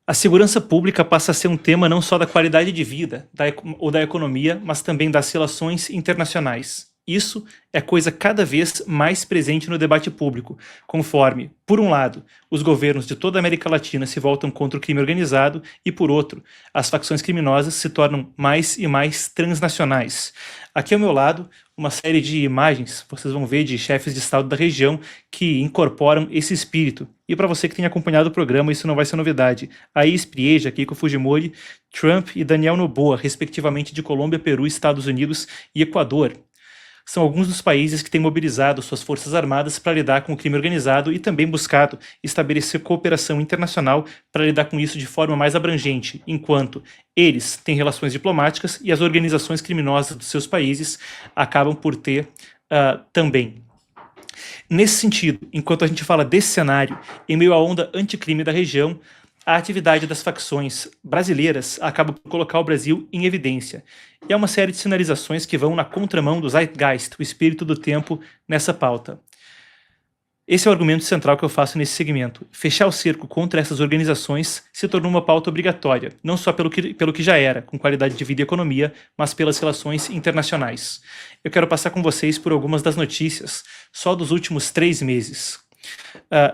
A segurança pública passa a ser um tema não só da qualidade de vida ou da economia, mas também das relações internacionais. Isso é coisa cada vez mais presente no debate público, conforme, por um lado, os governos de toda a América Latina se voltam contra o crime organizado e, por outro, as facções criminosas se tornam mais e mais transnacionais. Aqui ao meu lado, uma série de imagens, vocês vão ver, de chefes de estado da região que incorporam esse espírito. E para você que tem acompanhado o programa, isso não vai ser novidade. Aí Prieja, Keiko Fujimori, Trump e Daniel Noboa, respectivamente de Colômbia, Peru, Estados Unidos e Equador, são alguns dos países que têm mobilizado suas forças armadas para lidar com o crime organizado e também buscado estabelecer cooperação internacional para lidar com isso de forma mais abrangente, enquanto eles têm relações diplomáticas e as organizações criminosas dos seus países acabam por ter também. Nesse sentido, enquanto a gente fala desse cenário, em meio à onda anticrime da região, a atividade das facções brasileiras acaba por colocar o Brasil em evidência. E há uma série de sinalizações que vão na contramão do Zeitgeist, o espírito do tempo, nessa pauta. Esse é o argumento central que eu faço nesse segmento. Fechar o cerco contra essas organizações se tornou uma pauta obrigatória, não só pelo que já era, com qualidade de vida e economia, mas pelas relações internacionais. Eu quero passar com vocês por algumas das notícias só dos últimos 3 meses.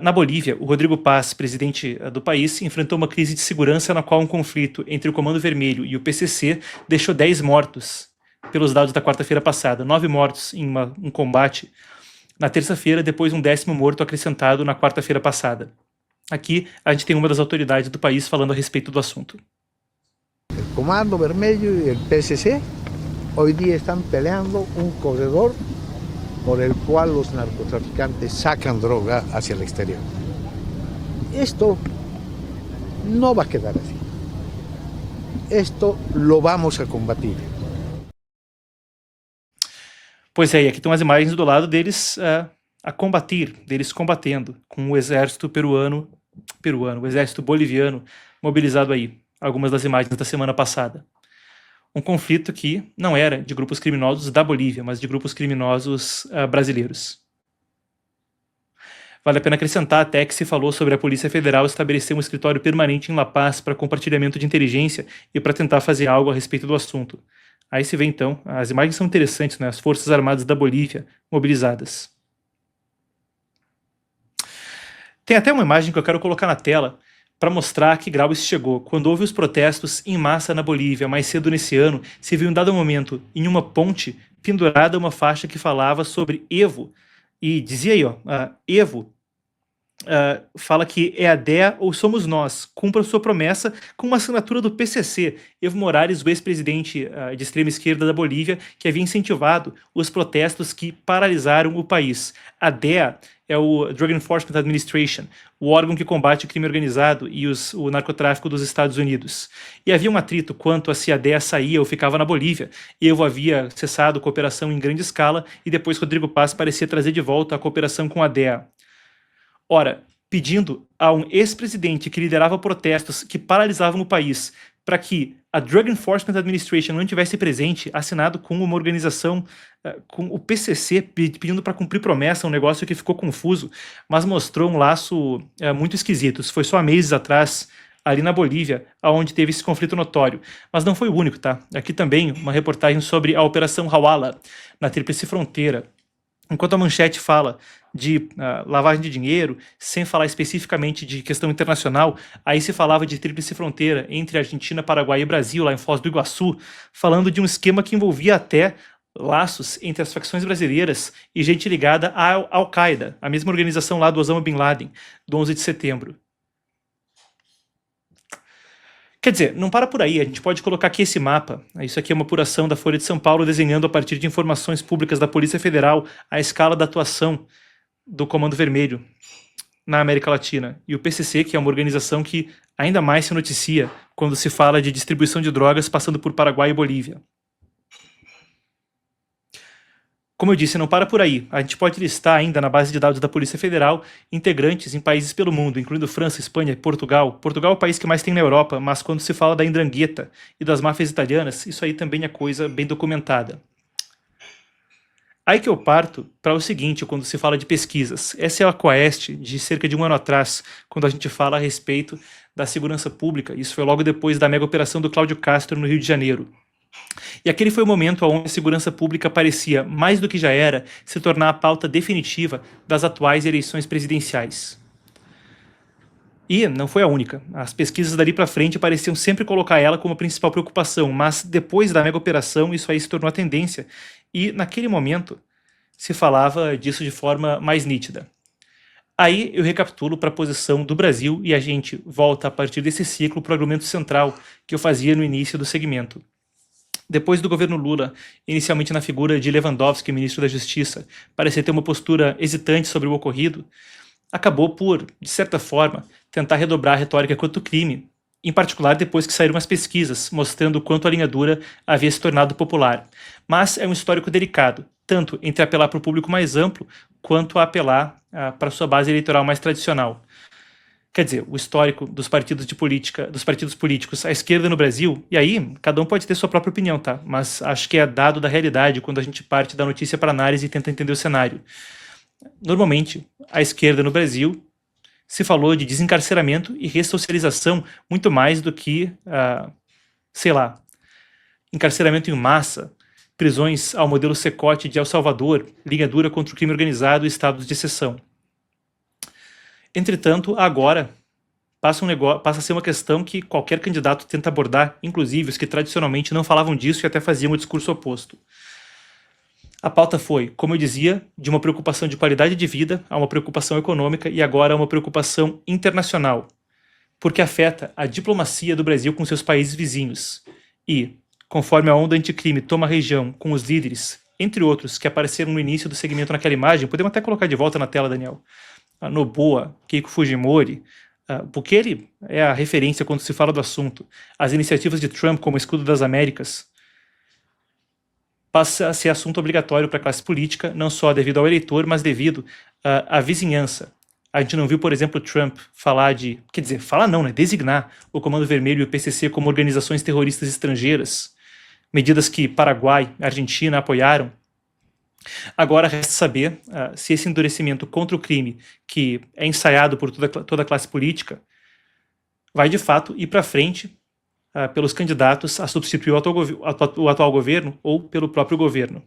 Na Bolívia, o Rodrigo Paz, presidente do país, enfrentou uma crise de segurança na qual um conflito entre o Comando Vermelho e o PCC deixou 10 mortos, pelos dados da quarta-feira passada, 9 mortos em um combate na terça-feira, depois um 10º morto acrescentado na quarta-feira passada. Aqui a gente tem uma das autoridades do país falando a respeito do assunto. O Comando Vermelho e o PCC hoje dia estão peleando corredor por el cual los narcotraficantes sacan droga hacia el exterior. Esto no va a quedar así. Esto lo vamos a combatir. Pois é, e aqui estão as imagens do lado deles a combater, deles combatendo, com o exército peruano, o exército boliviano mobilizado aí. Algumas das imagens da semana passada. Um conflito que não era de grupos criminosos da Bolívia, mas de grupos criminosos brasileiros. Vale a pena acrescentar até que se falou sobre a Polícia Federal estabelecer um escritório permanente em La Paz para compartilhamento de inteligência e para tentar fazer algo a respeito do assunto. Aí se vê então, as imagens são interessantes, né? As Forças Armadas da Bolívia mobilizadas. Tem até uma imagem que eu quero colocar na tela, para mostrar a que grau isso chegou. Quando houve os protestos em massa na Bolívia, mais cedo nesse ano, se viu em dado momento, em uma ponte, pendurada uma faixa que falava sobre Evo, e dizia aí, Evo fala que é a DEA ou somos nós, cumpra sua promessa, com uma assinatura do PCC, Evo Morales, o ex-presidente de extrema esquerda da Bolívia, que havia incentivado os protestos que paralisaram o país. A DEA é o Drug Enforcement Administration, o órgão que combate o crime organizado e o narcotráfico dos Estados Unidos. E havia um atrito quanto a se a DEA saía ou ficava na Bolívia. Evo havia cessado cooperação em grande escala e depois Rodrigo Paz parecia trazer de volta a cooperação com a DEA. Ora, pedindo a um ex-presidente que liderava protestos que paralisavam o país para que a Drug Enforcement Administration não estivesse presente, assinado com uma organização, com o PCC, pedindo para cumprir promessa, um negócio que ficou confuso, mas mostrou um laço muito esquisito. Isso foi só há meses atrás, ali na Bolívia, onde teve esse conflito notório. Mas não foi o único, tá? Aqui também uma reportagem sobre a Operação Hawala, na Tríplice Fronteira. Enquanto a manchete fala de lavagem de dinheiro, sem falar especificamente de questão internacional, aí se falava de tríplice fronteira entre Argentina, Paraguai e Brasil, lá em Foz do Iguaçu, falando de um esquema que envolvia até laços entre as facções brasileiras e gente ligada à Al-Qaeda, a mesma organização lá do Osama Bin Laden, do 11 de setembro. Quer dizer, não para por aí, a gente pode colocar aqui esse mapa. Isso aqui é uma apuração da Folha de São Paulo desenhando a partir de informações públicas da Polícia Federal a escala da atuação do Comando Vermelho na América Latina. E o PCC, que é uma organização que ainda mais se noticia quando se fala de distribuição de drogas passando por Paraguai e Bolívia. Como eu disse, não para por aí. A gente pode listar ainda na base de dados da Polícia Federal integrantes em países pelo mundo, incluindo França, Espanha e Portugal. Portugal é o país que mais tem na Europa, mas quando se fala da Ndrangheta e das máfias italianas, isso aí também é coisa bem documentada. Aí que eu parto para o seguinte, quando se fala de pesquisas. Essa é a Quaest de cerca de um ano atrás, quando a gente fala a respeito da segurança pública. Isso foi logo depois da mega operação do Cláudio Castro no Rio de Janeiro. E aquele foi o momento onde a segurança pública parecia, mais do que já era, se tornar a pauta definitiva das atuais eleições presidenciais. E não foi a única. As pesquisas dali para frente pareciam sempre colocar ela como a principal preocupação, mas depois da mega operação isso aí se tornou a tendência. E naquele momento se falava disso de forma mais nítida. Aí eu recapitulo para a posição do Brasil e a gente volta a partir desse ciclo para o argumento central que eu fazia no início do segmento. Depois do governo Lula, inicialmente na figura de Lewandowski, ministro da Justiça, parecia ter uma postura hesitante sobre o ocorrido, acabou por, de certa forma, tentar redobrar a retórica quanto ao crime, em particular depois que saíram as pesquisas, mostrando o quanto a linha dura havia se tornado popular. Mas é um histórico delicado, tanto entre apelar para o público mais amplo, quanto a apelar para sua base eleitoral mais tradicional. Quer dizer, o histórico dos partidos de política, dos partidos políticos à esquerda no Brasil, e aí cada um pode ter sua própria opinião, tá? Mas acho que é dado da realidade quando a gente parte da notícia para análise e tenta entender o cenário. Normalmente, a esquerda no Brasil se falou de desencarceramento e ressocialização muito mais do que, encarceramento em massa, prisões ao modelo Secote de El Salvador, linha dura contra o crime organizado e estados de exceção. Entretanto, agora passa a ser uma questão que qualquer candidato tenta abordar, inclusive os que tradicionalmente não falavam disso e até faziam o discurso oposto. A pauta foi, como eu dizia, de uma preocupação de qualidade de vida a uma preocupação econômica e agora a uma preocupação internacional, porque afeta a diplomacia do Brasil com seus países vizinhos. E, conforme a onda anticrime toma a região com os líderes, entre outros, que apareceram no início do segmento naquela imagem, podemos até colocar de volta na tela, Daniel, Noboa, Keiko Fujimori, porque ele é a referência quando se fala do assunto, as iniciativas de Trump como escudo das Américas, passa a ser assunto obrigatório para a classe política, não só devido ao eleitor, mas devido à vizinhança. A gente não viu, por exemplo, Trump designar o Comando Vermelho e o PCC como organizações terroristas estrangeiras, medidas que Paraguai e Argentina apoiaram. Agora resta saber se esse endurecimento contra o crime, que é ensaiado por toda a classe política, vai de fato ir para frente pelos candidatos a substituir o atual governo ou pelo próprio governo.